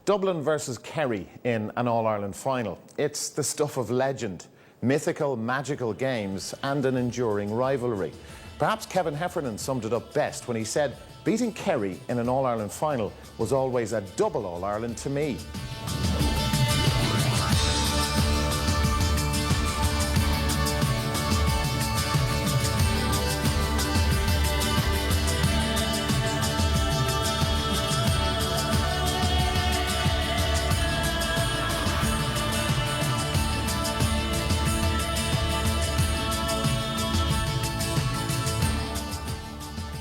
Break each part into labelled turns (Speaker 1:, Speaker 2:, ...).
Speaker 1: Dublin versus Kerry in an All-Ireland final. It's the stuff of legend, mythical, magical games and an enduring rivalry. Perhaps Kevin Heffernan summed it up best when he said, beating Kerry in an All-Ireland final was always a double All-Ireland to me.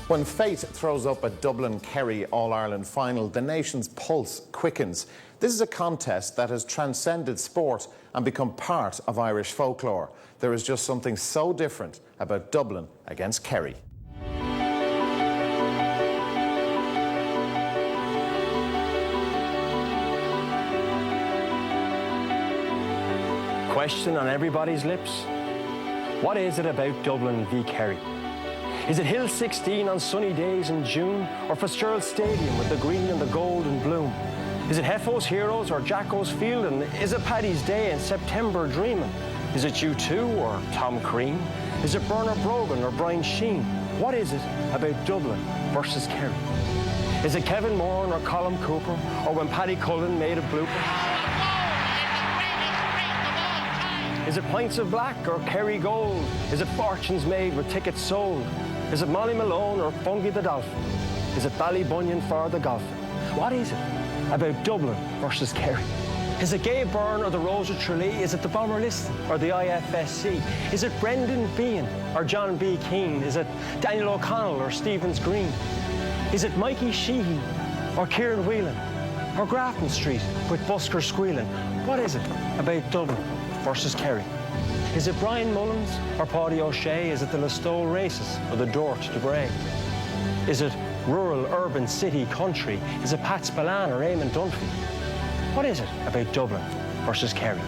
Speaker 1: When fate throws up a Dublin-Kerry All-Ireland final, the nation's pulse quickens. This is a contest that has transcended sport and become part of Irish folklore. There is just something so different about Dublin against Kerry.
Speaker 2: Question on everybody's lips. What is it about Dublin v Kerry? Is it Hill 16 on sunny days in June, or Fitzgerald Stadium with the green and the gold in bloom? Is it Heffo's Heroes or Jacko's Field, and is it Paddy's Day in September dreaming? Is it U2 or Tom Crean? Is it Bernard Brogan or Brian Sheen? What is it about Dublin versus Kerry? Is it Kevin Moran or Colin Cooper, or when Paddy Cullen made a blooper? Is it Pints of Black or Kerry Gold? Is it Fortunes Made with Tickets Sold? Is it Molly Malone or Funky the Dolphin? Is it Ballybunion for the golfing? What is it about Dublin versus Kerry? Is it Gabe Byrne or the Rose of Tralee? Is it the Bomber Liston or the IFSC? Is it Brendan Behan or John B. Keane? Is it Daniel O'Connell or Stevens Green? Is it Mikey Sheehy or Kieran Whelan or Grafton Street with Busker Squealing? What is it about Dublin versus Kerry? Is it Brian Mullins or Paddy O'Shea? Is it the Listowel Races or the Dort de Bray? Is it rural, urban, city, country? Is it Pat Spillane or Eamon Dunphy? What is it about Dublin versus Kerry?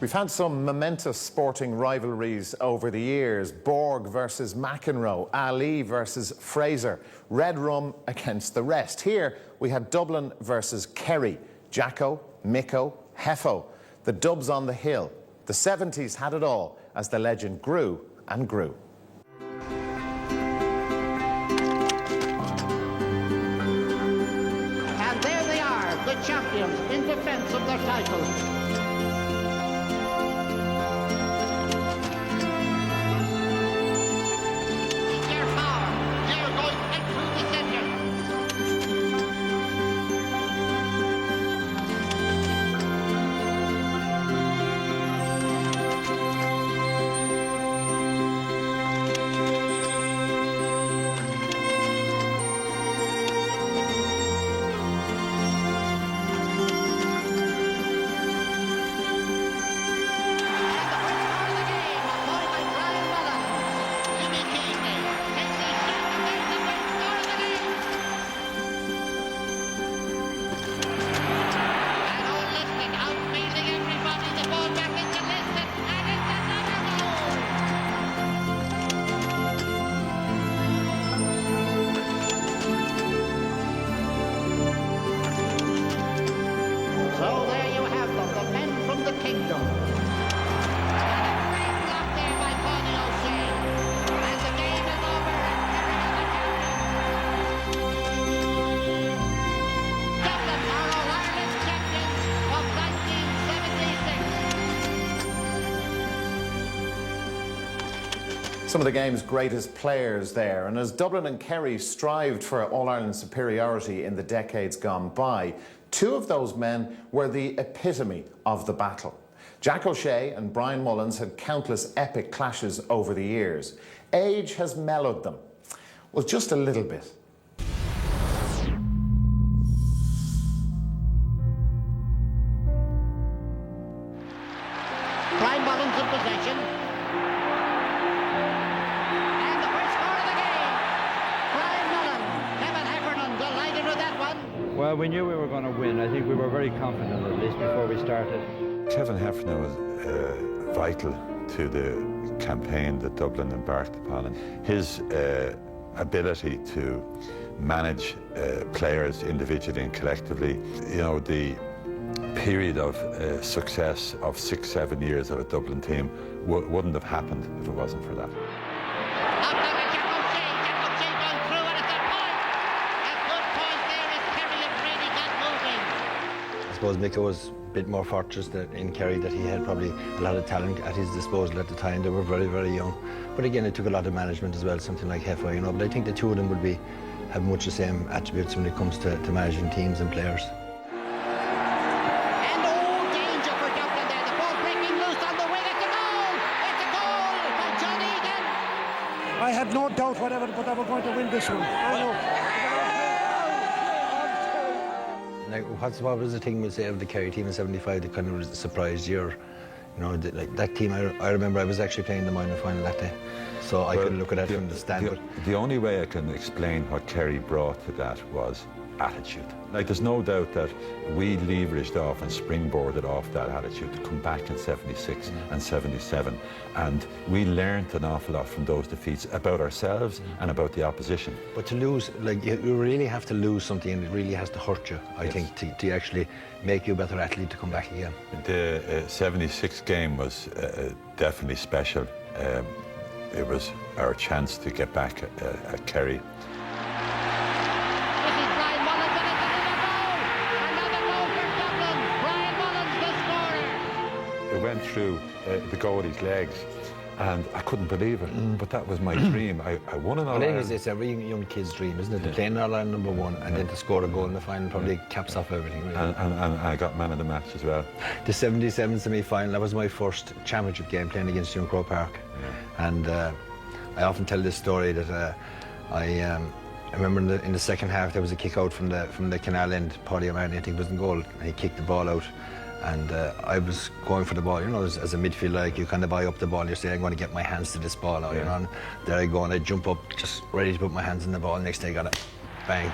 Speaker 1: We've had some momentous sporting rivalries over the years. Borg versus McEnroe, Ali versus Fraser, Red Rum against the rest. Here we had Dublin versus Kerry, Jacko, Micko, Heffo. The Dubs on the hill. The 70s had it all as the legend grew and grew.
Speaker 3: And there they are, the champions in defense of their titles. Their power, they're going right through the center.
Speaker 1: Some of the game's greatest players there, and as Dublin and Kerry strived for All-Ireland superiority in the decades gone by, two of those men were the epitome of the battle. Jack O'Shea and Brian Mullins had countless epic clashes over the years. Age has mellowed them. Well, just a little bit.
Speaker 3: Brian Mullins in possession. And the first score of the game. Brian Mullins. Kevin Heffernan delighted with that one.
Speaker 4: Well, we knew we were going to win. I think we were very confident, at least before we started.
Speaker 5: Kevin Heffernan was vital to the campaign that Dublin embarked upon. His ability to manage players individually and collectively. You know, the period of success of 6-7 years of a Dublin team wouldn't have happened if it wasn't for that.
Speaker 6: I suppose Mick was a bit more fortunate in Kerry, that he had probably a lot of talent at his disposal at the time. They were very, very young. But again, it took a lot of management as well, something like Heffa, you know. But I think the two of them would have much the same attributes when it comes to managing teams and players.
Speaker 3: And all danger for Dublin there. The ball breaking loose on the wing. It's a goal! It's a goal by John Egan!
Speaker 7: I had no doubt whatever, but they were going to win this one. I know.
Speaker 6: Like, what was the thing we'll say of the Kerry team in '75 that kind of was a surprise year? You know, like that team, I remember I was actually playing the minor final that day, so I could look at that from the stand.
Speaker 5: The only way I can explain what Kerry brought to that was attitude. Like, there's no doubt that we leveraged off and springboarded off that attitude to come back in '76 and '77, and we learned an awful lot from those defeats about ourselves and about the opposition.
Speaker 6: But to lose, like, you really have to lose something, and it really has to hurt you, I think, to actually make you a better athlete to come back again.
Speaker 5: The '76 game was definitely special. It was our chance to get back at Kerry. It went through the goalie's legs, and I couldn't believe it. But that was my dream. I won an All-Ireland.
Speaker 6: It's every young kid's dream, isn't it? To play in All-Ireland #1 and then to score a goal in the final probably caps off everything, really.
Speaker 5: And I got man of the match as well.
Speaker 6: The '77 semi-final, that was my first championship game playing against Young Crow Park. And I often tell this story that I remember in the second half there was a kick out from the canal end. Paddy O'Mahony, I think, was in goal, and he kicked the ball out. And I was going for the ball, you know, as a midfielder, like, you kind of buy up the ball, you say, I'm going to get my hands to this ball now, you know, and there I go, and I jump up, just ready to put my hands in the ball. Next day I got it, bang.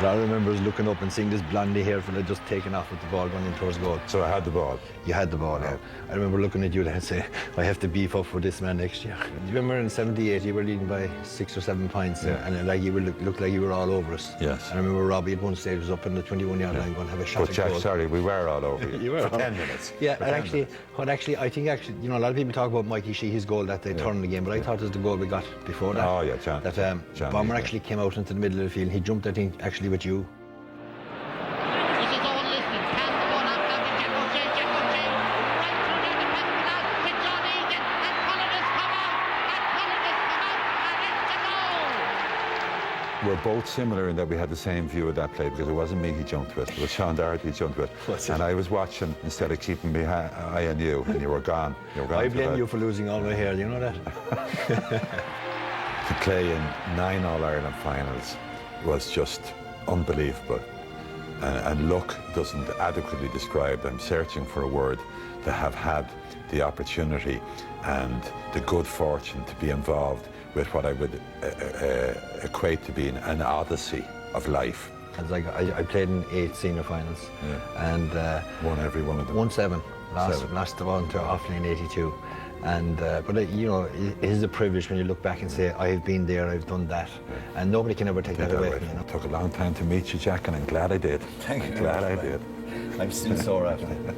Speaker 6: But I remember looking up and seeing this blondie hair fella just taking off with the ball going in towards goal.
Speaker 5: So I had the ball?
Speaker 6: You had the ball, yeah. I remember looking at you and saying, I have to beef up for this man next year. Do you remember in '78 you were leading by 6 or 7 points, and like you looked like you were all over us.
Speaker 5: Yes.
Speaker 6: And I remember Robbie at one stage was up in the 21-yard line going to have a shot
Speaker 5: But
Speaker 6: at
Speaker 5: Jack,
Speaker 6: goal.
Speaker 5: sorry, we were all over you.
Speaker 6: You were
Speaker 5: for 10 minutes.
Speaker 6: Yeah,
Speaker 5: for
Speaker 6: and
Speaker 5: 10
Speaker 6: actually, I think, you know, a lot of people talk about Mikey Sheehy's goal that they turned the game, but I thought it was the goal we got before that.
Speaker 5: Oh, yeah, John.
Speaker 6: That
Speaker 5: John
Speaker 6: Bomber actually came out into the middle of the field. He jumped, I think, actually with you.
Speaker 3: This is all listening. Can the ball out now to Jack O'Shea. Jack O'Shea right through near the penalty line to John Egan. And Cullen has come out. And it's a goal.
Speaker 5: We're both similar in that we had the same view of that play, because it wasn't me he jumped with, it was Sean Doherty he jumped with. And I was watching instead of keeping my eye on you, and you were gone.
Speaker 6: I blame you for losing all my hair, do you know that?
Speaker 5: To play in 9 All-Ireland finals was just unbelievable. And luck doesn't adequately describe, I'm searching for a word, to have had the opportunity and the good fortune to be involved with what I would equate to being an odyssey of life.
Speaker 6: It's like I played in 8 senior finals, and
Speaker 5: won every one of them.
Speaker 6: Won 7. Lost the one to Offaly in '82. And but you know, it is a privilege when you look back and say, I have been there, I've done that, and nobody can ever take that away from you.
Speaker 5: It took a long time to meet you, Jack, and I'm glad I did.
Speaker 6: Thank you.
Speaker 5: I'm glad I did.
Speaker 6: I'm still sore after it.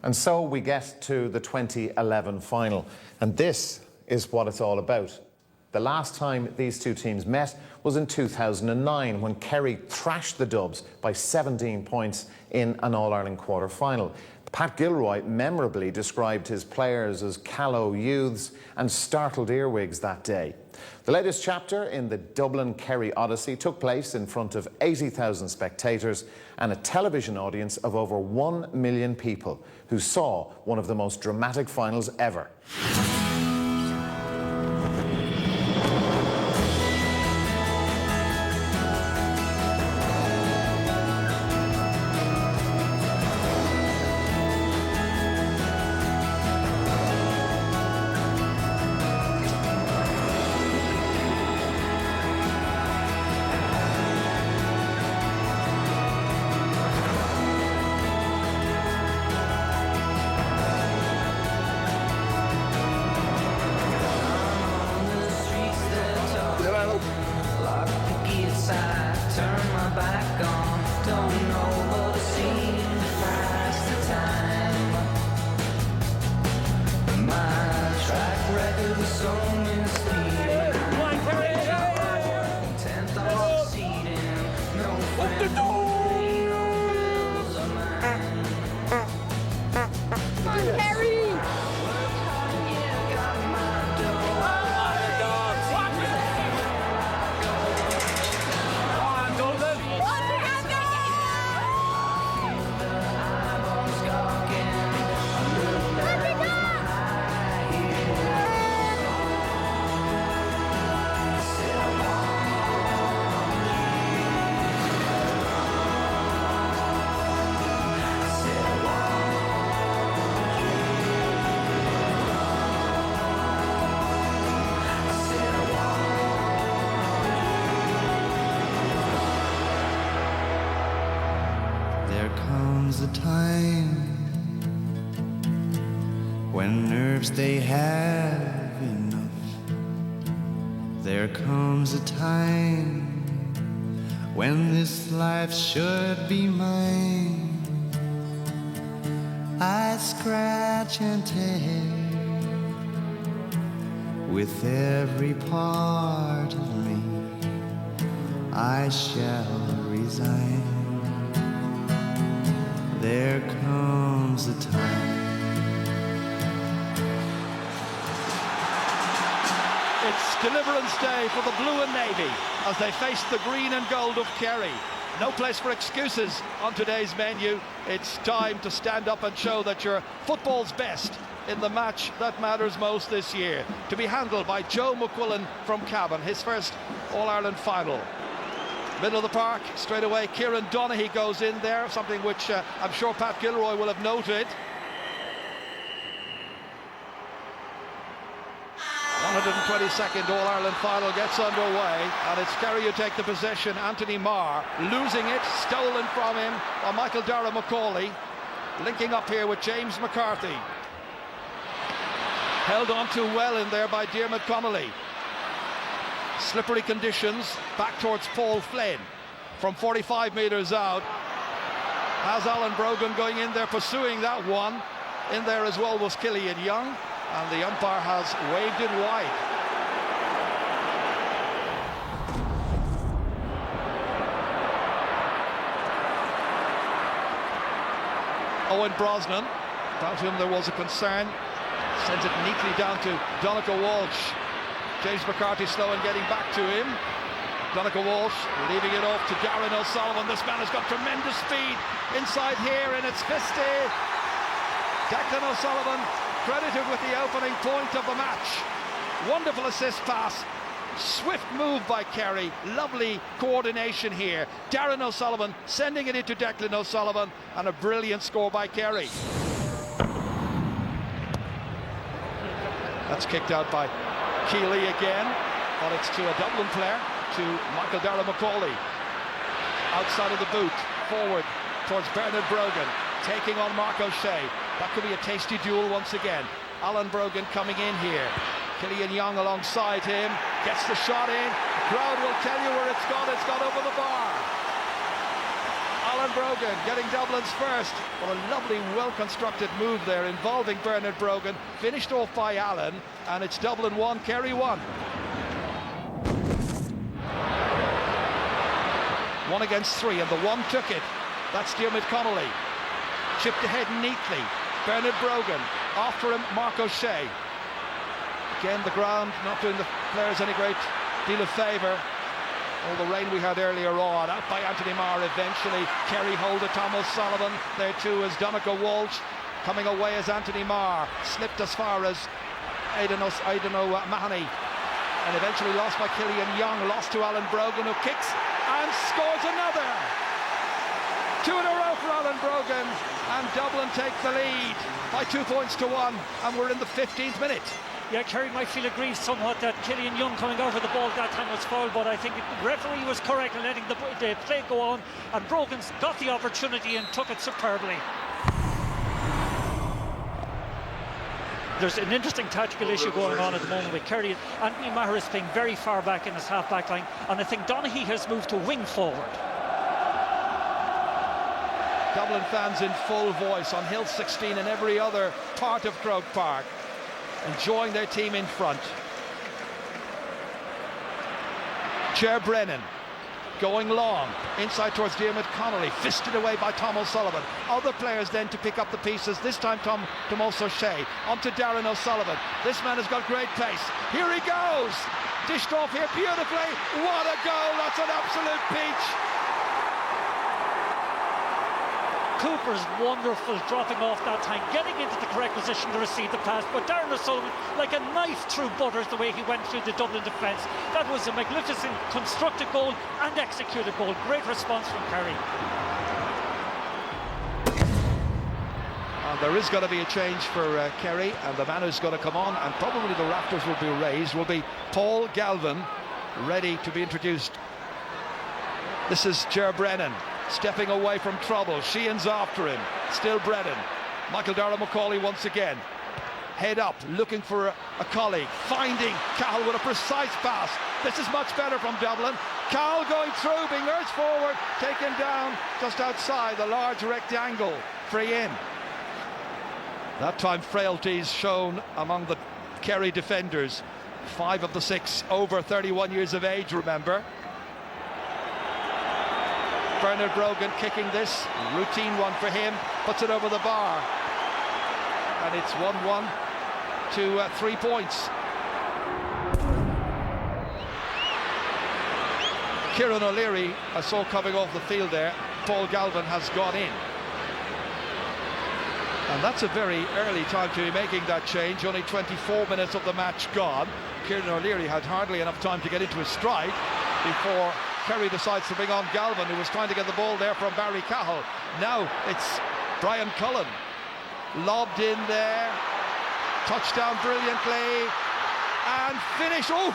Speaker 1: And so we get to the 2011 final, and this is what it's all about. The last time these two teams met was in 2009, when Kerry thrashed the Dubs by 17 points in an All-Ireland quarter-final. Pat Gilroy memorably described his players as callow youths and startled earwigs that day. The latest chapter in the Dublin-Kerry Odyssey took place in front of 80,000 spectators and a television audience of over 1 million people who saw one of the most dramatic finals ever.
Speaker 8: don't know, but it seemed to pass the time. My track record was so misleading. Intent on succeeding. No friend, no pain, no bills of mine.
Speaker 9: Come on, Kerry!
Speaker 8: There comes a time when nerves they have enough. There comes a time when this life should be mine. I scratch and tear with every part of me. I shall resign. There comes a time.
Speaker 10: It's Deliverance Day for the Blue and Navy as they face the green and gold of Kerry. No place for excuses on today's menu. It's time to stand up and show that you're football's best in the match that matters most this year. To be handled by Joe McQuillan from Cavan, his first All-Ireland final. Middle of the park, straight away, Kieran Donaghy goes in there, something which I'm sure Pat Gilroy will have noted. 122nd All-Ireland final gets underway, and it's Kerry who take the possession. Anthony Marr losing it, stolen from him by Michael Dara McCauley, linking up here with James McCarthy. Held on too well in there by Diarmuid Connolly. Slippery conditions, back towards Paul Flynn from 45 metres out. Has Alan Brogan going in there pursuing that one. In there as well was Killian Young, and the umpire has waved it wide. Owen Brosnan, about whom there was a concern, sends it neatly down to Donnacha Walsh. James McCarthy slow in getting back to him. Donnacha Walsh leaving it off to Darren O'Sullivan. This man has got tremendous speed inside here, and it's Fisty. Declan O'Sullivan credited with the opening point of the match. Wonderful assist pass. Swift move by Kerry. Lovely coordination here. Darren O'Sullivan sending it into Declan O'Sullivan, and a brilliant score by Kerry. That's kicked out by Keeley again, but it's to a Dublin player, to Michael Dara McCauley. Outside of the boot, forward towards Bernard Brogan, taking on Mark O'Shea. That could be a tasty duel once again. Alan Brogan coming in here. Killian Young alongside him, gets the shot in. The crowd will tell you where it's gone over the bar. Alan Brogan getting Dublin's first. What a lovely, well-constructed move there involving Bernard Brogan. Finished off by Alan, and it's Dublin 1, Kerry 1. 1 against 3, and the one took it. That's Diarmuid Connolly. Chipped ahead neatly. Bernard Brogan. After him, Mark O'Shea. Again, the ground not doing the players any great deal of favour. All the rain we had earlier on. Out by Anthony Marr eventually. Kerry hold it, Tom O'Sullivan. There too is Donnacha Walsh. Coming away as Anthony Marr. Slipped as far as Aidan O'Mahony. And eventually lost by Killian Young. Lost to Alan Brogan, who kicks and scores another. 2 in a row for Alan Brogan. And Dublin take the lead by 2 points to 1. And we're in the 15th minute.
Speaker 11: Yeah, Kerry might feel aggrieved somewhat that Killian Young coming over the ball that time was fouled, but I think the referee was correct in letting the play go on, and Brogan's got the opportunity and took it superbly. There's an interesting tactical issue going on at the moment with Kerry. Anthony Maher is playing very far back in his half-back line, and I think Donaghy has moved to wing forward.
Speaker 10: Dublin fans in full voice on Hill 16 and every other part of Croke Park, enjoying their team in front. Ger Brennan going long, inside towards Diarmuid Connolly, fisted away by Tom O'Sullivan. Other players then to pick up the pieces, this time Tomás O'Shea, onto Darren O'Sullivan. This man has got great pace. Here he goes! Dished off here beautifully. What a goal! That's an absolute peach.
Speaker 11: Cooper's wonderful dropping off that time, getting into the correct position to receive the pass, but Darren O'Sullivan, like a knife through butters the way he went through the Dublin defence. That was a magnificent constructed goal and executed goal. Great response from Kerry.
Speaker 10: And there is going to be a change for Kerry, and the man who's going to come on, and probably the rafters will be raised, will be Paul Galvin, ready to be introduced. This is Ger Brennan, stepping away from trouble. Sheehan's after him. Still Brennan. Michael Darragh-Macaulay once again. Head up, looking for a colleague. Finding Cahill with a precise pass. This is much better from Dublin. Cahill going through, being urged forward, taken down just outside the large rectangle. Free in. That time frailties shown among the Kerry defenders. 5 of the 6 over 31 years of age, remember. Bernard Brogan kicking this, routine one for him, puts it over the bar. And it's 1-1 to 3 points. Kieran O'Leary, I saw coming off the field there. Paul Galvin has gone in. And that's a very early time to be making that change. Only 24 minutes of the match gone. Kieran O'Leary had hardly enough time to get into his stride before Kerry decides to bring on Galvin, who was trying to get the ball there from Barry Cahill. Now it's Brian Cullen. Lobbed in there. Touchdown brilliantly. And finish. Oh!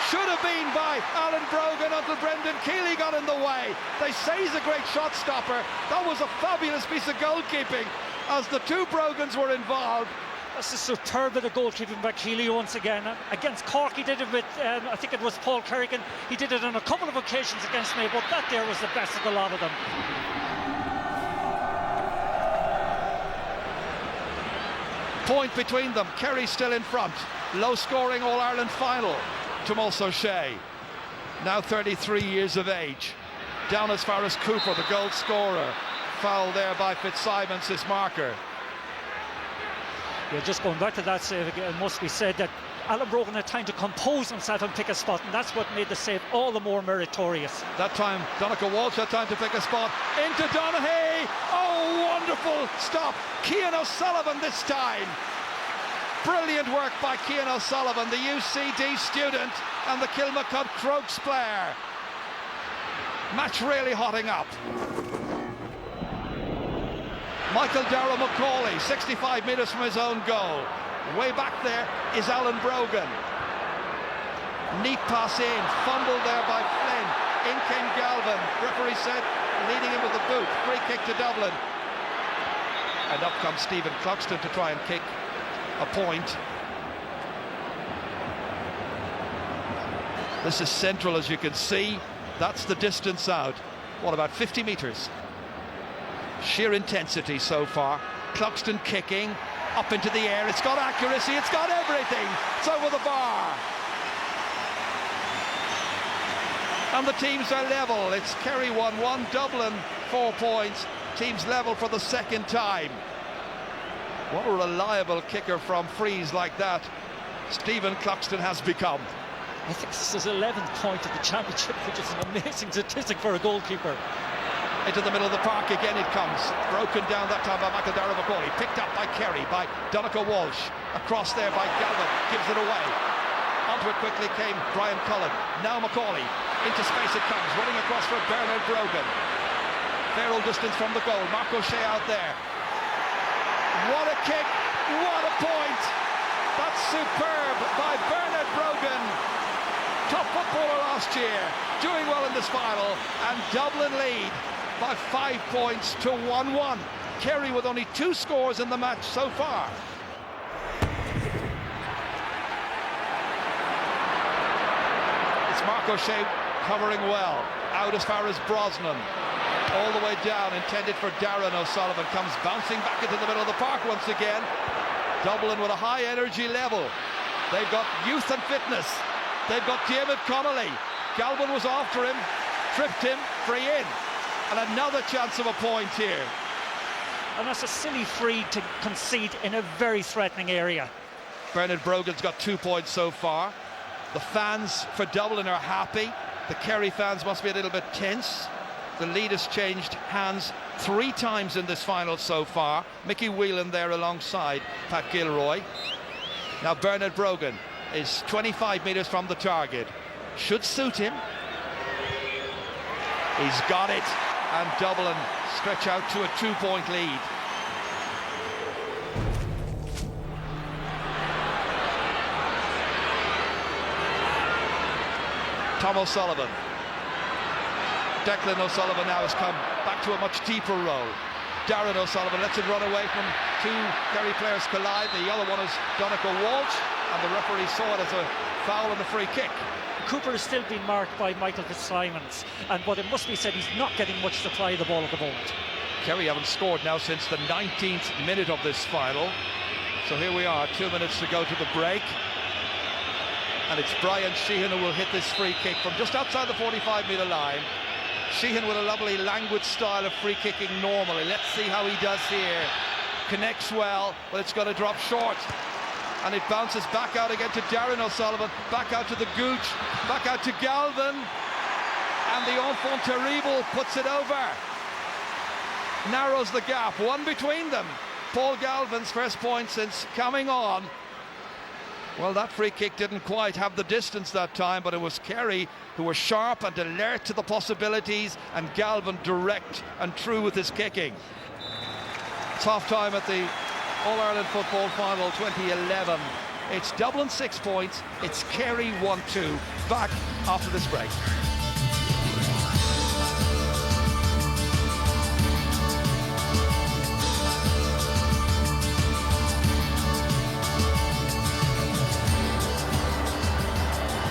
Speaker 10: Should have been by Alan Brogan until Brendan Keeley got in the way. They say he's a great shot stopper. That was a fabulous piece of goalkeeping as the two Brogans were involved.
Speaker 11: That's a superb bit of goalkeeping by Keeley once again. Against Cork he did it with, I think it was Paul Kerrigan. He did it on a couple of occasions against me, but that there was the best of the lot of them.
Speaker 10: Point between them. Kerry still in front. Low scoring All-Ireland final. Tomás O'Shea, now 33 years of age. Down as far as Cooper, the goal scorer. Foul there by Fitzsimons, his marker.
Speaker 11: Yeah, just going back to that save again, it must be said that Alan Brogan had time to compose himself and pick a spot, and that's what made the save all the more meritorious.
Speaker 10: That time, Donncha Walsh had time to pick a spot. Into Donaghy! Oh, wonderful stop! Cian O'Sullivan this time. Brilliant work by Cian O'Sullivan, the UCD student and the Kilmacud Crokes player. Match really hotting up. Michael Darragh-Macaulay, 65 metres from his own goal. Way back there is Alan Brogan. Neat pass in, fumbled there by Flynn. In came Galvin. Referee said, leading him with the boot. Free kick to Dublin. And up comes Stephen Cluxton to try and kick a point. This is central, as you can see. That's the distance out. What, about 50 metres? Sheer intensity so far. Cluxton kicking up into the air. It's got accuracy, it's got everything. It's over the bar. And the teams are level. It's Kerry 1-1, Dublin 4 points. Teams level for the second time. What a reliable kicker from frees like that Stephen Cluxton has become.
Speaker 11: I think this is 11th point of the championship, which is an amazing statistic for a goalkeeper.
Speaker 10: Into the middle of the park again it comes. Broken down that time by Michael Darragh-Macaulay. Picked up by Kerry, by Donncha Walsh. Across there by Galvin. Gives it away. Onto it quickly came Brian Cullen. Now Macaulay. Into space it comes. Running across for Bernard Brogan. Fair old distance from the goal. Mark O'Shea out there. What a kick, what a point. That's superb by Bernard Brogan. Top footballer last year, doing well in this final, and Dublin lead by 5 points to 1-1. Kerry with only 2 scores in the match so far. It's Mark O'Shea covering well, out as far as Brosnan. all the way down, intended for Darren O'Sullivan, comes bouncing back into the middle of the park once again. Dublin with a high energy level. They've got youth and fitness. They've got Diarmuid Connolly. Galvin was after him, tripped him, free in. And another chance of a point here.
Speaker 11: And that's a silly free to concede in a very threatening area.
Speaker 10: Bernard Brogan's got 2 points so far. The fans for Dublin are happy. The Kerry fans must be a little bit tense. The lead has changed hands 3 times in this final so far. Mickey Whelan there alongside Pat Gilroy. Now Bernard Brogan is 25 metres from the target. Should suit him. He's got it. And Dublin stretch out to a 2-point lead. Tom O'Sullivan. Declan O'Sullivan now has come back to a much deeper role. Darren O'Sullivan lets it run away from 2 Kerry players collide. The other one is Donegal Walsh, and the referee saw it as a foul and a free kick.
Speaker 11: Cooper is still being marked by Michael Fitzsimons, but it must be said he's not getting much supply of the ball at the moment.
Speaker 10: Kerry haven't scored now since the 19th minute of this final. So here we are, 2 minutes to go to the break. And it's Brian Sheehan who will hit this free kick from just outside the 45-metre line. Sheehan with a lovely languid style of free kicking normally. Let's see how he does here. Connects well, but it's going to drop short. And it bounces back out again to Darren O'Sullivan, back out to the Gooch, back out to Galvin. And the enfant terrible puts it over. Narrows the gap, 1 between them. Paul Galvin's first point since coming on. Well, that free kick didn't quite have the distance that time, but it was Kerry who were sharp and alert to the possibilities, and Galvin direct and true with his kicking. It's half-time at the All-Ireland Football Final 2011. It's Dublin 6 points, it's Kerry 1-2. Back after this break.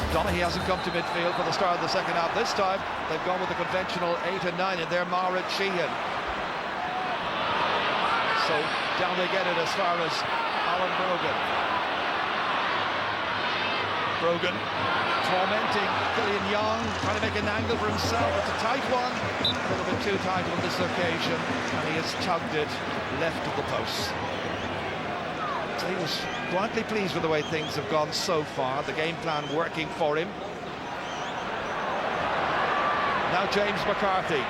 Speaker 10: Donaghy hasn't come to midfield for the start of the second half. This time they've gone with the conventional 8 and 9, and they're Maura Sheehan. So down they get it as far as Alan Brogan. Brogan tormenting Killian Young, trying to make an angle for himself. It's a tight one, a little bit too tight on this occasion, and he has tugged it left of the post. So he was quietly pleased with the way things have gone so far, the game plan working for him. Now James McCarthy.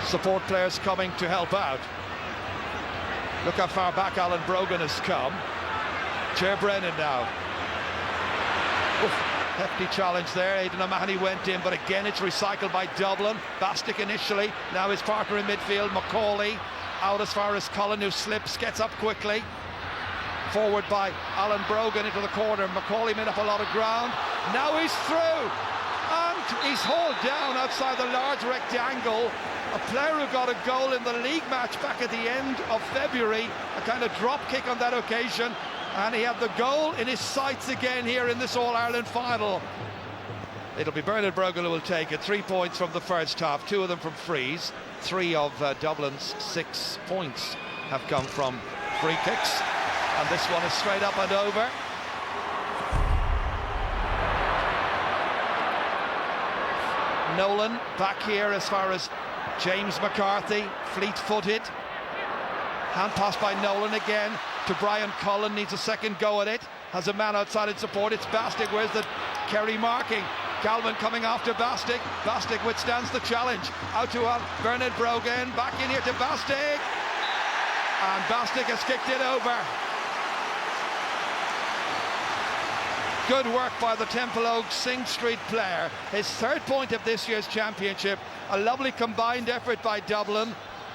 Speaker 10: Support players coming to help out. Look how far back Alan Brogan has come. Ger Brennan now. Oof, hefty challenge there. Aidan O'Mahony went in, but again it's recycled by Dublin. Bastick initially, now his partner in midfield, Macaulay. Out as far as Cullen, who slips, gets up quickly. Forward by Alan Brogan into the corner. Macaulay made up a lot of ground. Now he's through. And he's hauled down outside the large rectangle. A player who got a goal in the league match back at the end of February. A kind of drop kick on that occasion. And he had the goal in his sights again here in this All-Ireland final. It'll be Bernard Brogan who will take it. 3 points from the first half, 2 of them from frees. 3 of Dublin's 6 points have come from free kicks. And this one is straight up and over. Nolan back here as far as James McCarthy, fleet-footed. Hand pass by Nolan again to Brian Cullen, needs a second go at it. Has a man outside in support, it's Bastick. Where's the Kerry marking? Galvin coming after Bastick. Bastick withstands the challenge. Out to Bernard Brogan, back in here to Bastick. And Bastick has kicked it over. Good work by the Temple Oaks Sing Street player. His 3rd point of this year's championship. A lovely combined effort by Dublin.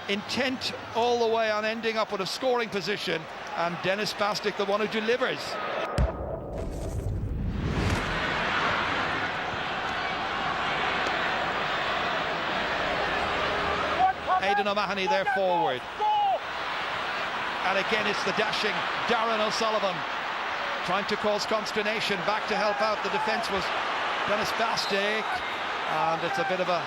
Speaker 10: Intent all the way on ending up with a scoring position. And Dennis Bastick, the one who delivers. Aidan O'Mahony there forward. And again it's the dashing Darren O'Sullivan trying to cause consternation. Back to help out, the defence was Dennis Bastick. and it's a bit of a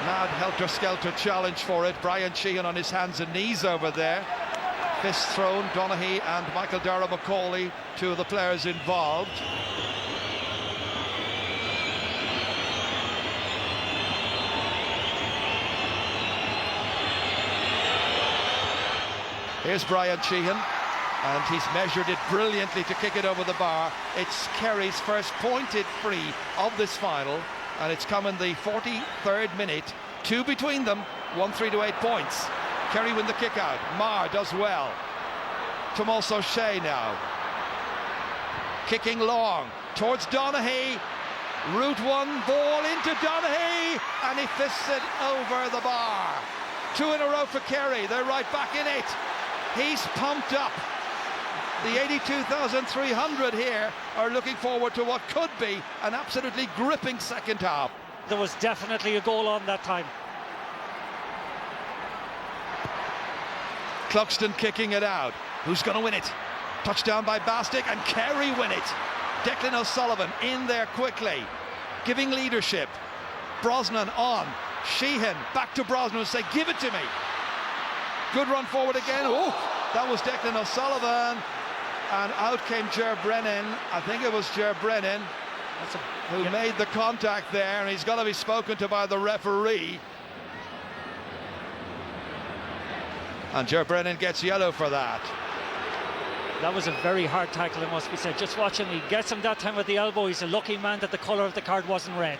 Speaker 10: mad helter-skelter challenge for it. Brian Sheehan on his hands and knees over there. Fists thrown, Donaghy and Michael Dara-McCauley, two of the players involved. Here's Brian Sheehan, and he's measured it brilliantly to kick it over the bar. It's Kerry's first pointed free of this final, and it's come in the 43rd minute. Two between them, 1-3 to 8 points. Kerry win the kick out. Marr does well. Tomas O'Shea now. Kicking long towards Donaghy. Route one, ball into Donaghy, and he fists it over the bar. Two in a row for Kerry. They're right back in it. He's pumped up. The 82,300 here are looking forward to what could be an absolutely gripping second half.
Speaker 11: There was definitely a goal on that time.
Speaker 10: Cluxton kicking it out. Who's going to win it? Touchdown by Bastick, and Kerry win it. Declan O'Sullivan in there quickly, giving leadership. Brosnan on. Sheehan back to Brosnan and say, give it to me. Good run forward again. Oh, that was Declan O'Sullivan. And out came Ger Brennan. I think it was Ger Brennan who made the contact there, and he's got to be spoken to by the referee. And Ger Brennan gets yellow for that.
Speaker 11: That was a very hard tackle, it must be said. Just watch him, he gets him that time with the elbow. He's a lucky man that the colour of the card wasn't red.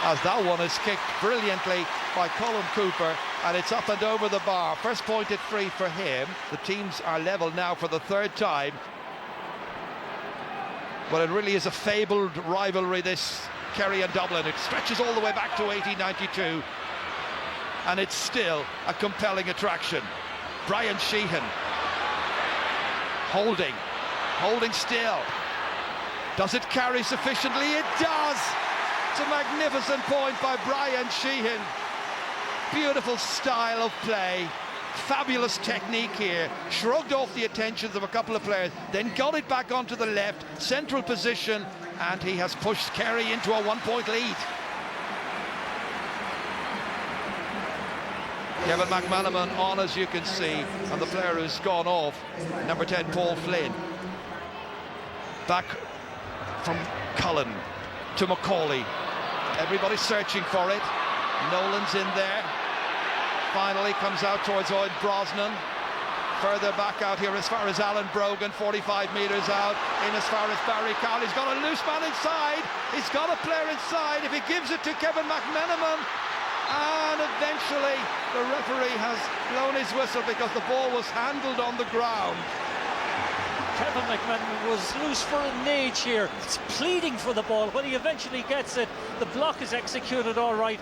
Speaker 10: As that one is kicked brilliantly by Colin Cooper, and it's up and over the bar. First pointed free for him. The teams are level now for the third time. But it really is a fabled rivalry, this Kerry and Dublin. It stretches all the way back to 1892, and it's still a compelling attraction. Brian Sheehan holding still. Does it carry sufficiently? It does. It's a magnificent point by Brian Sheehan. Beautiful style of play, fabulous technique here. Shrugged off the attentions of a couple of players, then got it back onto the left, central position, and he has pushed Kerry into a 1-point lead. Kevin McManaman on, as you can see, and the player who's gone off, number 10, Paul Flynn. Back from Cullen to McCauley. Everybody's searching for it. Nolan's in there. Finally comes out towards Owen Brosnan. Further back out here as far as Alan Brogan, 45 metres out. In as far as Barry Cowell. He's got a loose man inside. He's got a player inside. If he gives it to Kevin McManaman, and eventually the referee has blown his whistle because the ball was handled on the ground.
Speaker 11: Kevin McManaman was loose for an age here. It's pleading for the ball. When he eventually gets it, the block is executed all right.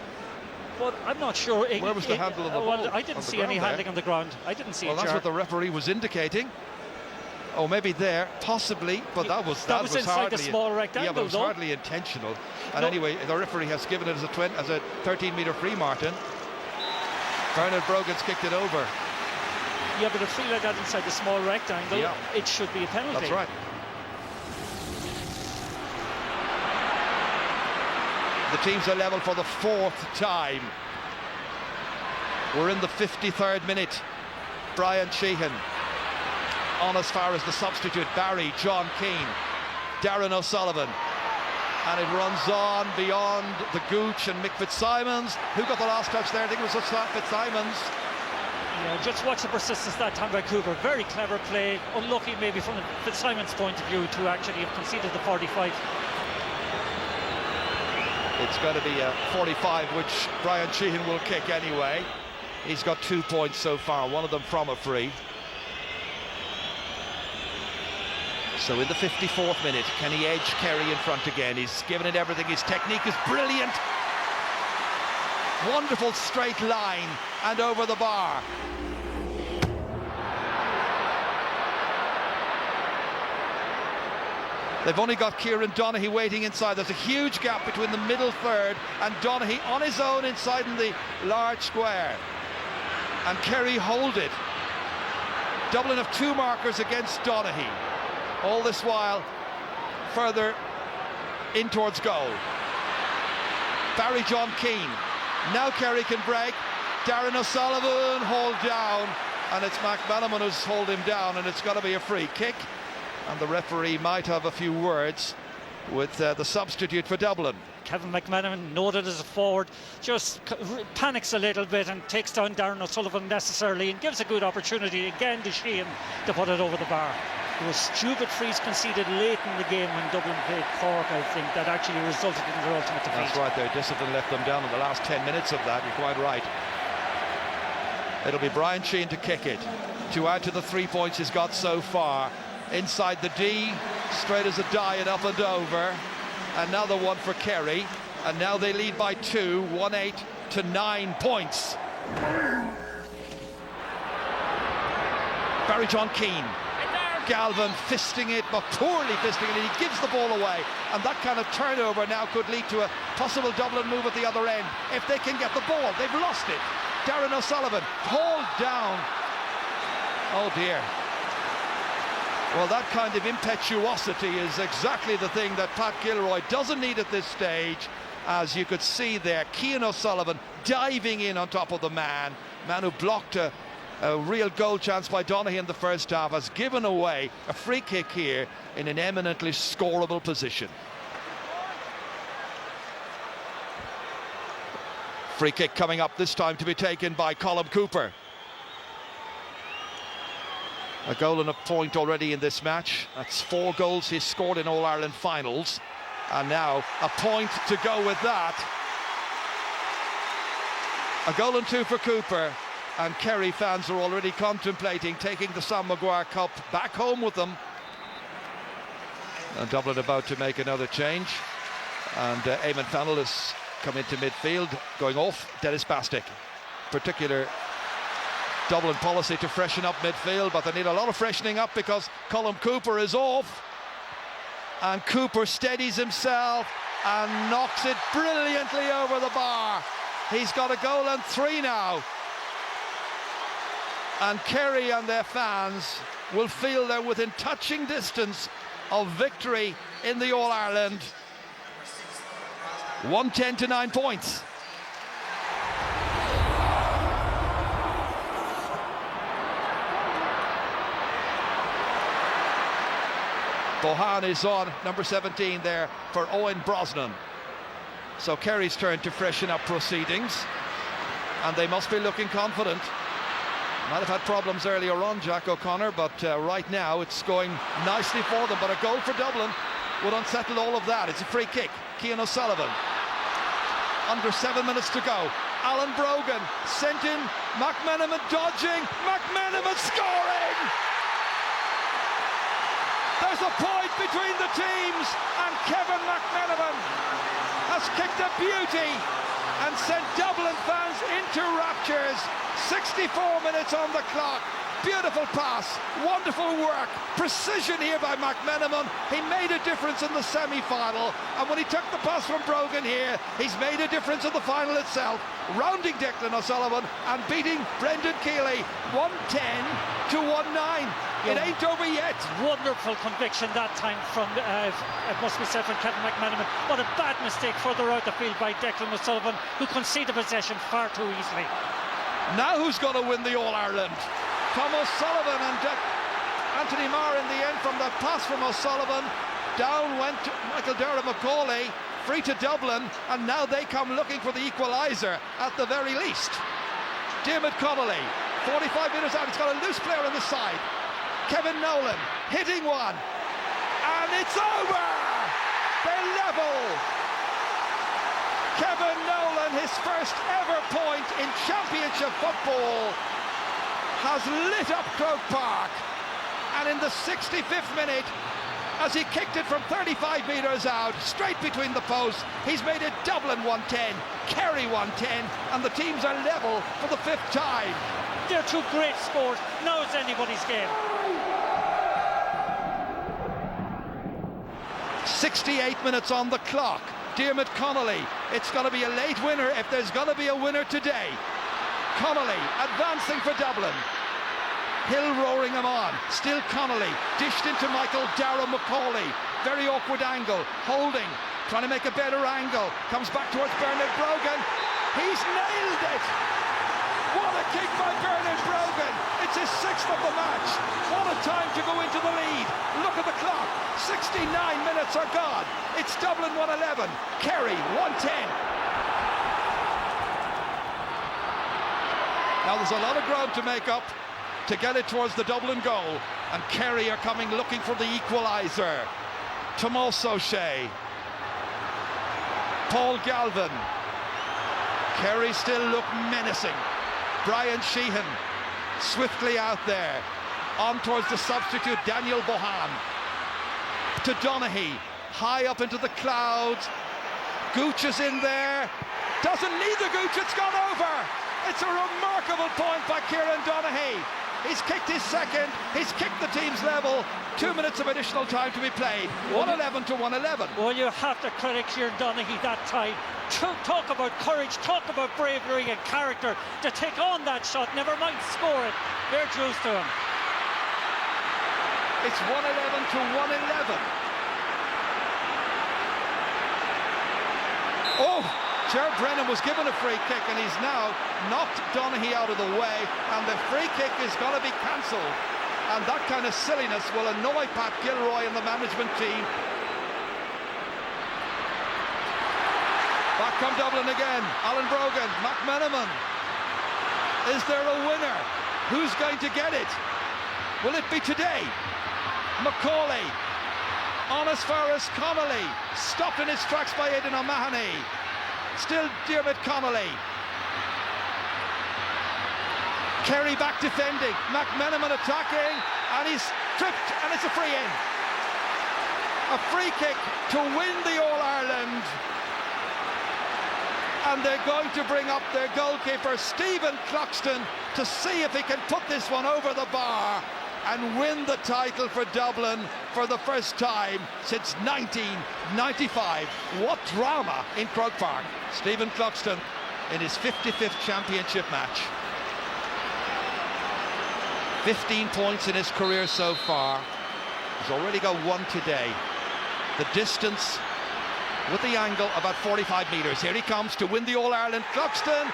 Speaker 11: But I'm not sure.
Speaker 10: Where was the handle of the ball?
Speaker 11: I didn't see any handling on the ground. I didn't see it.
Speaker 10: Well, that's what the referee was indicating. Oh, maybe there, possibly, but that was
Speaker 11: inside
Speaker 10: hardly
Speaker 11: the small rectangle.
Speaker 10: Yeah, but it was hardly intentional. And anyway, the referee has given it as a 13-metre free, Martin. Bernard Brogan's kicked it over.
Speaker 11: Yeah, but a free like that inside the small rectangle, it should be a penalty.
Speaker 10: That's right. The teams are level for the fourth time. We're in the 53rd minute. Brian Sheehan on as far as the substitute, Barry, John Keane, Darren O'Sullivan. And it runs on beyond the Gooch and Mick Fitzsimons. Who got the last touch there? I think it was Fitzsimons.
Speaker 11: Yeah, just watch the persistence that time by Cooper. Very clever play. Unlucky maybe from Fitzsimons' point of view to actually have conceded the 45.
Speaker 10: It's going to be a 45, which Brian Sheehan will kick anyway. He's got 2 points so far, one of them from a free. So in the 54th minute, can he edge Kerry in front again? He's given it everything. His technique is brilliant. Wonderful straight line and over the bar. They've only got Kieran Donaghy waiting inside. There's a huge gap between the middle third and Donaghy on his own inside in the large square. And Kerry hold it. Dublin have 2 markers against Donaghy. All this while, further in towards goal. Barry John Keane. Now Kerry can break. Darren O'Sullivan hauled down, and it's McManaman who's hauled him down, and it's got to be a free kick. And the referee might have a few words with the substitute for Dublin.
Speaker 11: Kevin McManaman, noted as a forward, just panics a little bit and takes down Darren O'Sullivan necessarily and gives a good opportunity again to Sheehan to put it over the bar. There was stupid frees conceded late in the game when Dublin played Cork, I think, that actually resulted in their ultimate defeat.
Speaker 10: That's right, their discipline left them down in the last 10 minutes of that, you're quite right. It'll be Brian Sheehan to kick it, to add to the 3 points he's got so far. Inside the D, straight as a die and up and over. Another one for Kerry, and now they lead by 2, 1-8 to 9 points. Barry John Keane. Galvin fisting it, but poorly fisting it, and he gives the ball away. And that kind of turnover now could lead to a possible Dublin move at the other end. If they can get the ball, they've lost it. Darren O'Sullivan, hauled down. Oh dear. Well, that kind of impetuosity is exactly the thing that Pat Gilroy doesn't need at this stage. As you could see there, Cian O'Sullivan diving in on top of the man who blocked a real goal chance by Donaghy in the first half, has given away a free kick here in an eminently scoreable position. Free kick coming up this time to be taken by Colm Cooper. A goal and a point already in this match. That's 4 goals he's scored in All-Ireland finals. And now a point to go with that. A goal and 2 for Cooper. And Kerry fans are already contemplating taking the Sam Maguire Cup back home with them. And Dublin about to make another change. And Eamon Fennell has come into midfield, going off Dennis Bastick. Particular Dublin policy to freshen up midfield, but they need a lot of freshening up because Colm Cooper is off. And Cooper steadies himself and knocks it brilliantly over the bar. He's got a goal and 3 now. And Kerry and their fans will feel they're within touching distance of victory in the All-Ireland. 110 to 9 points. Bohan is on, number 17 there for Owen Brosnan. So Kerry's turn to freshen up proceedings, and they must be looking confident. Might have had problems earlier on, Jack O'Connor, but right now it's going nicely for them. But a goal for Dublin would unsettle all of that. It's a free kick. Cian O'Sullivan. Under 7 minutes to go. Alan Brogan sent in. McManaman dodging. McManaman scoring! There's a point between the teams, and Kevin McManaman has kicked a beauty and sent Dublin fans into raptures. 64 minutes on the clock. Beautiful pass, wonderful work, precision here by McManaman. He made a difference in the semi-final, and when he took the pass from Brogan here, he's made a difference in the final itself, rounding Declan O'Sullivan and beating Brendan Keeley 110 to 1-9. It ain't over yet.
Speaker 11: Wonderful conviction that time from, it must be said, from Kevin McManaman. What a bad mistake further out the field by Declan O'Sullivan, who conceded possession far too easily.
Speaker 10: Now who's going to win the All-Ireland? Tom O'Sullivan and Anthony Marr in the end from the pass from O'Sullivan. Down went Michael Dermot-Macaulay, free to Dublin, and now they come looking for the equaliser at the very least. Diarmuid Connolly, 45 metres out, he's got a loose player on the side. Kevin Nolan hitting one, and it's over! They're level! Kevin Nolan, his first ever point in championship football, has lit up Croke Park, and in the 65th minute, as he kicked it from 35 metres out, straight between the posts, he's made it Dublin 110, Kerry 110, and the teams are level for the 5th time.
Speaker 11: They're 2 great scores. Now it's anybody's game.
Speaker 10: 68 minutes on the clock. Diarmuid Connolly, it's going to be a late winner if there's going to be a winner today. Connolly advancing for Dublin. Hill roaring him on. Still Connolly. Dished into Michael Darrow McCauley. Very awkward angle. Holding. Trying to make a better angle. Comes back towards Bernard Brogan. He's nailed it! What a kick by Bernard Brogan! It's his 6th of the match. What a time to go into the lead. Look at the clock. 69 minutes are gone. It's Dublin 111. Kerry 110. Now there's a lot of ground to make up to get it towards the Dublin goal, and Kerry are coming looking for the equaliser. Tomas O'Shea, Paul Galvin. Kerry still look menacing. Brian Sheehan swiftly out there, on towards the substitute Daniel Bohan. To Donaghy, high up into the clouds. Gooch is in there. Doesn't need the Gooch, it's gone over. It's a remarkable point by Kieran Donaghy. He's kicked his second, he's kicked the team's level. 2 minutes of additional time to be played. 111 to 111.
Speaker 11: Well, you have to credit Kieran Donaghy that time. Talk about courage, talk about bravery and character to take on that shot, never mind score it. Fair dues to him.
Speaker 10: It's 111 to 111. Oh, Ger Brennan was given a free kick and he's now knocked Donaghy out of the way, and the free kick is going to be cancelled. And that kind of silliness will annoy Pat Gilroy and the management team. Back come Dublin again. Alan Brogan, McMenamin. Is there a winner? Who's going to get it? Will it be today? McCauley. On as far as Connolly. Stopped in his tracks by Aidan O'Mahony. Still Diarmuid Connolly. Kerry back defending. McMenamin attacking. And he's tripped, and it's a free in. A free kick to win the All-Ireland. And they're going to bring up their goalkeeper, Stephen Cloxton, to see if he can put this one over the bar and win the title for Dublin for the first time since 1995. What drama in Croke Park. Stephen Cloxton in his 55th championship match. 15 points in his career so far. He's already got one today. The distance with the angle about 45 metres. Here he comes to win the All-Ireland. Cloxton,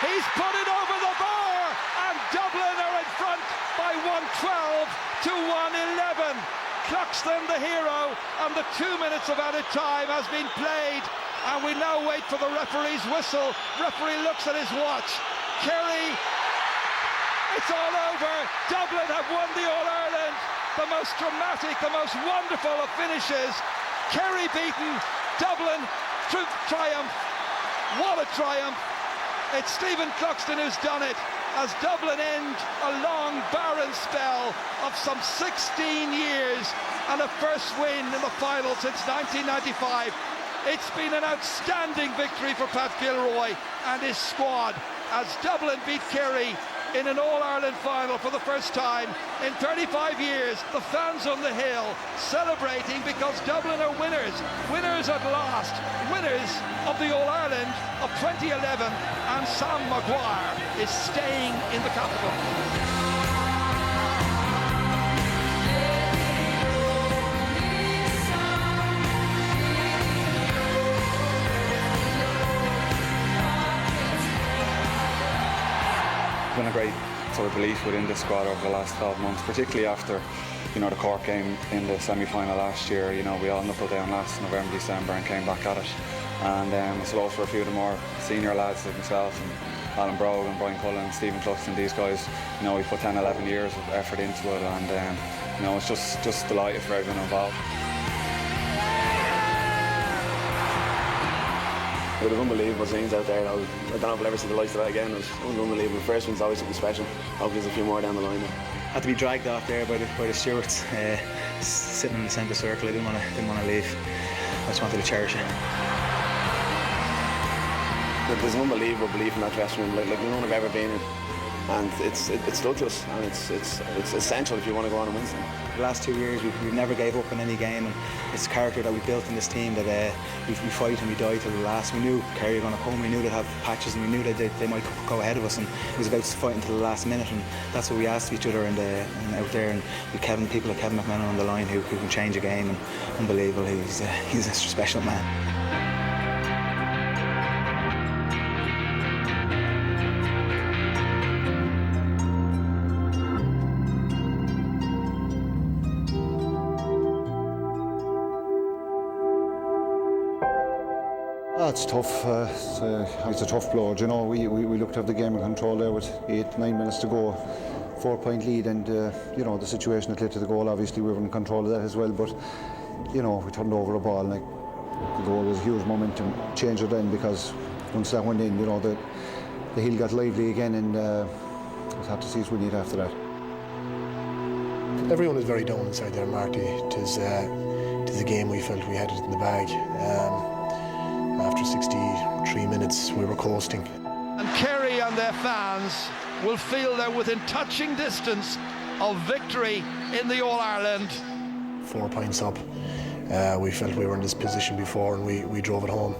Speaker 10: he's put it over the bar, and Dublin are in front by 112 to 111. Cloxton the hero, and the 2 minutes of added time has been played, and we now wait for the referee's whistle. Referee looks at his watch. Kerry, it's all over. Dublin have won the All-Ireland. The most dramatic, the most wonderful of finishes. Kerry beaten, Dublin triumph. What a triumph. It's Stephen Cloxton who's done it, as Dublin end a long barren spell of some 16 years and a first win in the final since 1995. It's been an outstanding victory for Pat Gilroy and his squad as Dublin beat Kerry in an All-Ireland final for the first time in 35 years. The fans on the hill celebrating because Dublin are winners. Winners at last. Winners of the All-Ireland of 2011. And Sam Maguire is staying in the capital.
Speaker 12: It's been a great sort of belief within the squad over the last 12 months, particularly after, you know, the Cork game in the semi-final last year. You know, we all knuckled down last November, December and came back at it. And it's low for a few of the more senior lads like myself and Alan Brogan, Brian Cullen, Stephen Cloxton, these guys. You know, we put 10, 11 years of effort into it, and you know, it's just delighted for everyone involved.
Speaker 13: There was unbelievable scenes out there. I don't know if I'll ever see the likes of that again. It was unbelievable. The first one's always something special. Hopefully there's a few more down the line now.
Speaker 14: Had to be dragged off there by the stewards, sitting in the centre circle. I didn't want to leave. I just wanted to cherish it.
Speaker 13: There's an unbelievable belief in that dressing room, like none I've ever been in. and it's stuck to us, and it's essential if you want to go on and win something.
Speaker 14: The last 2 years we've never gave up in any game, and it's a character that we built in this team that we fight and we die till the last. We knew Kerry were going to come, we knew they'd have patches, and we knew that they might go ahead of us, and it was about fighting till the last minute, and that's what we asked of each other and out there. And with people like Kevin McMenamin on the line who can change a game, and unbelievable. He's a special man.
Speaker 15: It's tough. It's a tough blow. You know, we looked to have the game in control there with 8-9 minutes to go, 4-point lead, and you know, the situation that led to the goal. Obviously, we were in control of that as well. But you know, we turned over a ball, and the goal was a huge momentum changer then, because once that went in, you know, the hill got lively again, and it was hard to see us winning it after that.
Speaker 16: Everyone was very down inside there, Marty. It is a game we felt we had it in the bag. After 63 minutes, we were coasting.
Speaker 10: And Kerry and their fans will feel they're within touching distance of victory in the All-Ireland.
Speaker 16: 4 points up. We felt we were in this position before, and we drove it home.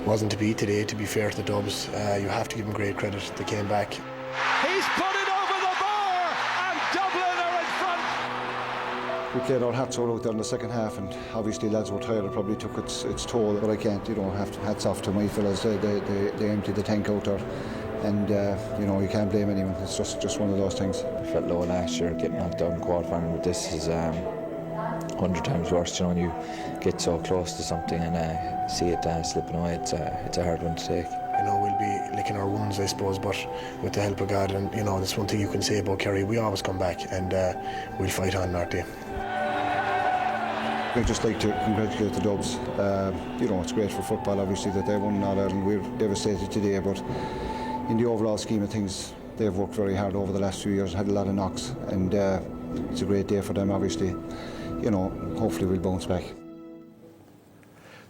Speaker 16: Wasn't to be today, to be fair to the Dubs. You have to give them great credit. They came back.
Speaker 10: He's put it over the bar, and Dublin are in front.
Speaker 15: We played our hearts out there in the second half, and obviously lads were tired. It probably took its toll, but I can't, you know, have to hats off to my fellas. They emptied the tank out there, and you know, you can't blame anyone. It's just one of those things.
Speaker 17: I felt low last year, getting knocked out in the quarter-final, but this is 100 times worse. You know, when you get so close to something and see it slipping away, it's a hard one to take.
Speaker 16: You know, we'll be licking our wounds, I suppose, but with the help of God, and you know, that's one thing you can say about Kerry. We always come back, and we'll fight on, Marty.
Speaker 15: I'd just like to congratulate the Dubs. You know, it's great for football, obviously, that they won All-Ireland. We're devastated today, but in the overall scheme of things, they've worked very hard over the last few years, had a lot of knocks, and it's a great day for them, obviously. You know, hopefully we'll bounce back.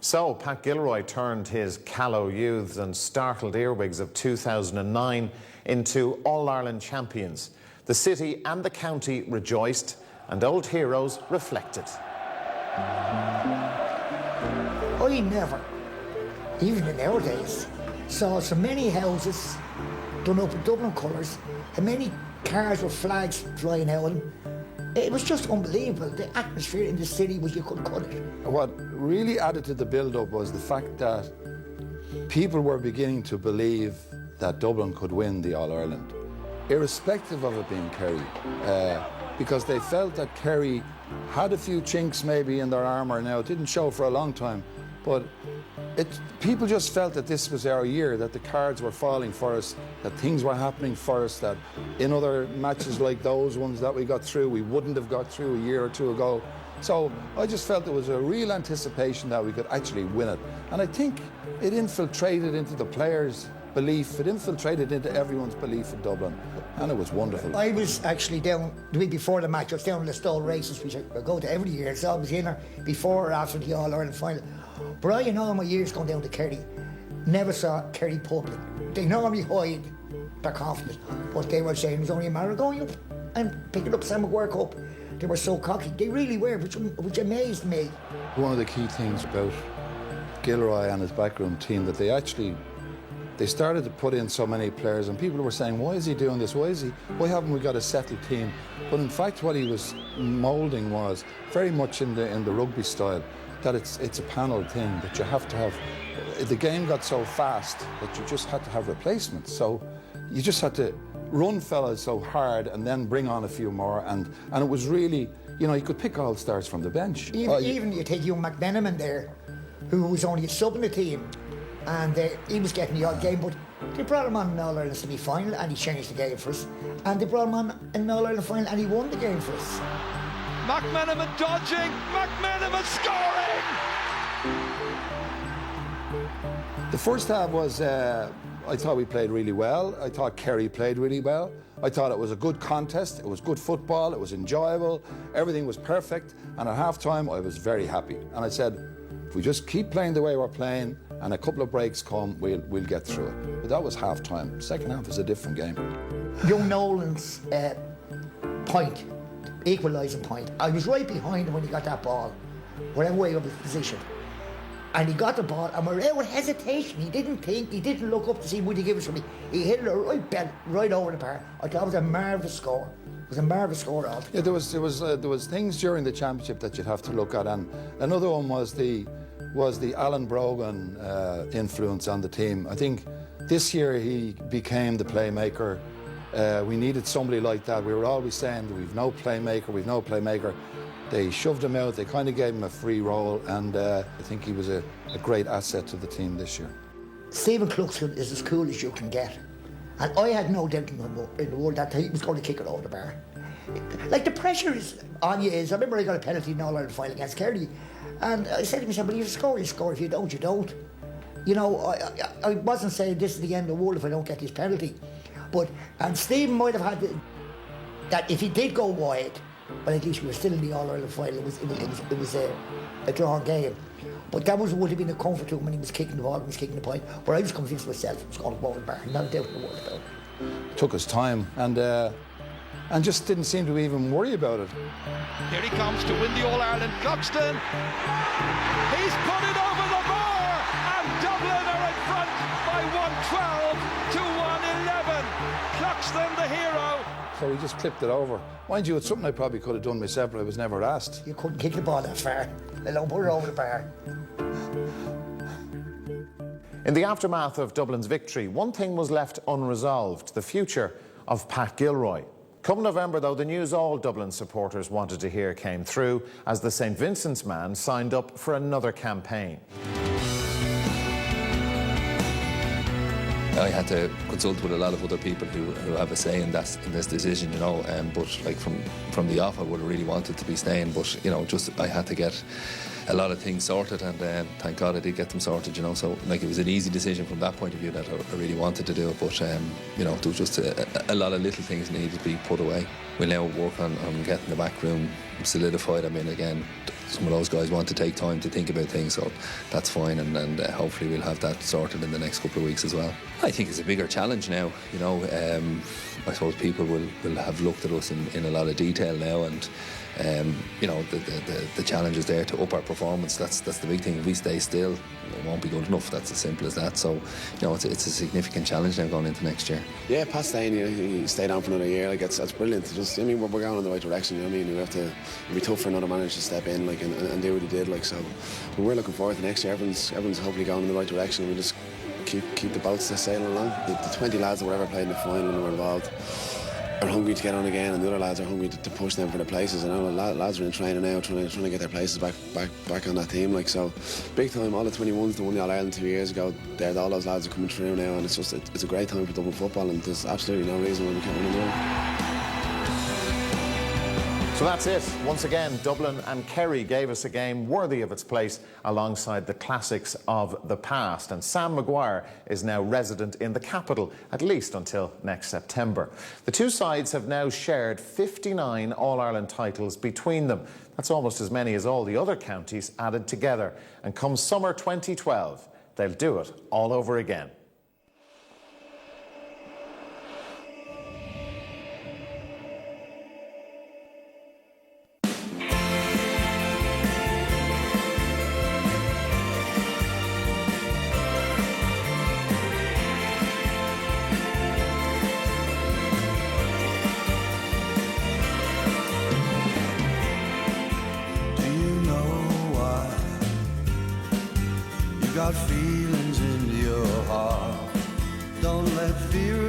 Speaker 1: So, Pat Gilroy turned his callow youths and startled earwigs of 2009 into All-Ireland champions. The city and the county rejoiced, and old heroes reflected.
Speaker 18: I never, even in our days, saw so many houses done up in Dublin colours and many cars with flags flying out. It was just unbelievable. The atmosphere in the city was, you couldn't cut it.
Speaker 19: What really added to the build-up was the fact that people were beginning to believe that Dublin could win the All-Ireland, irrespective of it being Kerry, because they felt that Kerry had a few chinks maybe in their armour. Now, it didn't show for a long time, but people just felt that this was our year, that the cards were falling for us, that things were happening for us, that in other matches like those ones that we got through, we wouldn't have got through a year or two ago. So I just felt there was a real anticipation that we could actually win it. And I think it infiltrated into the players' belief, it infiltrated into everyone's belief in Dublin, and it was wonderful.
Speaker 18: I was actually down the week before the match. I was down in the Stole races, which I go to every year. So I was in there before or after the All-Ireland final. But I, in all my years going down to Kerry, never saw Kerry public. They normally hide their confidence, but they were saying it was only a matter of going up and picking up some work up. They were so cocky. They really were, which amazed me.
Speaker 19: One of the key things about Gilroy and his backroom team, that they started to put in so many players, and people were saying, why is he doing this? Why haven't we got a settled team? But in fact, what he was moulding was very much in the rugby style, that it's a panel thing, that you have to have. The game got so fast that you just had to have replacements. So you just had to run fellas so hard and then bring on a few more, and it was really, you know, you could pick all stars from the bench.
Speaker 18: Even you take young McMenamin there, who was only a sub in the team, and he was getting the odd game, but they brought him on in All-Ireland semi-final and he changed the game for us. And they brought him on in All-Ireland final and he won the game for us.
Speaker 10: McMenamin dodging, McMenamin scoring!
Speaker 19: The first half was, I thought we played really well. I thought Kerry played really well. I thought it was a good contest, it was good football, it was enjoyable, everything was perfect, and at half-time I was very happy. And I said, If we just keep playing the way we're playing and a couple of breaks come, we'll get through it. But that was half time. Second half is a different game.
Speaker 18: Young Nolan's point, equalising point, I was right behind him when he got that ball, whatever way of his position. And he got the ball, and without hesitation, he didn't think, he didn't look up to see would he give it to me. He hit it right over the bar. I thought it was a marvellous score. It was a marvellous score.
Speaker 19: Yeah, there was things during the championship that you'd have to look at, and another one was the Alan Brogan influence on the team. I think this year he became the playmaker. We needed somebody like that. We were always saying we've no playmaker. They shoved him out, they kind of gave him a free role, and I think he was a great asset to the team this year.
Speaker 18: Stephen Cluxton is as cool as you can get. And I had no doubt in the world that he was going to kick it over the bar. Like, the pressure is on you I remember I got a penalty in All-Ireland final against Kerry, and I said to myself, well, you score, you score. If you don't, you don't. You know, I wasn't saying this is the end of the world if I don't get this penalty. And Stephen might have had that if he did go wide, but at least we were still in the All-Ireland final. It was a drawn game. But that would have been a comfort to him when he was kicking the ball and was kicking the point, where I was convinced myself it was going to go over the bar. Not a doubt in the world about it.
Speaker 19: Took his time and just didn't seem to even worry about it.
Speaker 10: Here he comes to win the All-Ireland. Cluxton, he's put it over the bar, and Dublin are in front by 112 to 111. Cluxton, the hero.
Speaker 19: So he just clipped it over. Mind you, it's something I probably could have done myself, but I was never asked.
Speaker 18: You couldn't kick the ball that far. They don't put it over the bar.
Speaker 1: In the aftermath of Dublin's victory, one thing was left unresolved: the future of Pat Gilroy. Come November, though, the news all Dublin supporters wanted to hear came through as the St Vincent's man signed up for another campaign.
Speaker 20: I had to consult with a lot of other people who have a say in this decision, you know. But like from the off, I would have really wanted to be staying. But you know, just I had to get a lot of things sorted, and thank God I did get them sorted, you know. So like it was an easy decision from that point of view that I really wanted to do it. But you know, there was just a lot of little things needed to be put away. We'll now work on getting the back room solidified. I mean, again, some of those guys want to take time to think about things, so that's fine, and hopefully we'll have that sorted in the next couple of weeks as well. I think it's a bigger challenge now, you know. I suppose people will have looked at us in a lot of detail now, and you know, the challenge is there to up our performance. That's the big thing. If we stay still, it won't be good enough. That's as simple as that. So, you know, it's a significant challenge now going into next year.
Speaker 13: Yeah, Pat staying, you stay down for another year, like that's brilliant. I mean, we're going in the right direction. You know what I mean? It'd be tough for another manager to step in, like, and do what he did, like. So, we're looking forward to next year. Everyone's hopefully going in the right direction. We just keep the boats sailing along. The 20 lads that were ever played in the final and were involved are hungry to get on again, and the other lads are hungry to push them for the places. And now the lads are in training now, trying to get their places back on that team. Like, so, big time. All the 21s that won the All Ireland 2 years ago, all those lads are coming through now, and it's a great time for Dublin football, and there's absolutely no reason why we can't win them.
Speaker 1: So that's it. Once again, Dublin and Kerry gave us a game worthy of its place alongside the classics of the past. And Sam Maguire is now resident in the capital, at least until next September. The two sides have now shared 59 All-Ireland titles between them. That's almost as many as all the other counties added together. And come summer 2012, they'll do it all over again.
Speaker 8: Got feelings in your heart. Don't let fear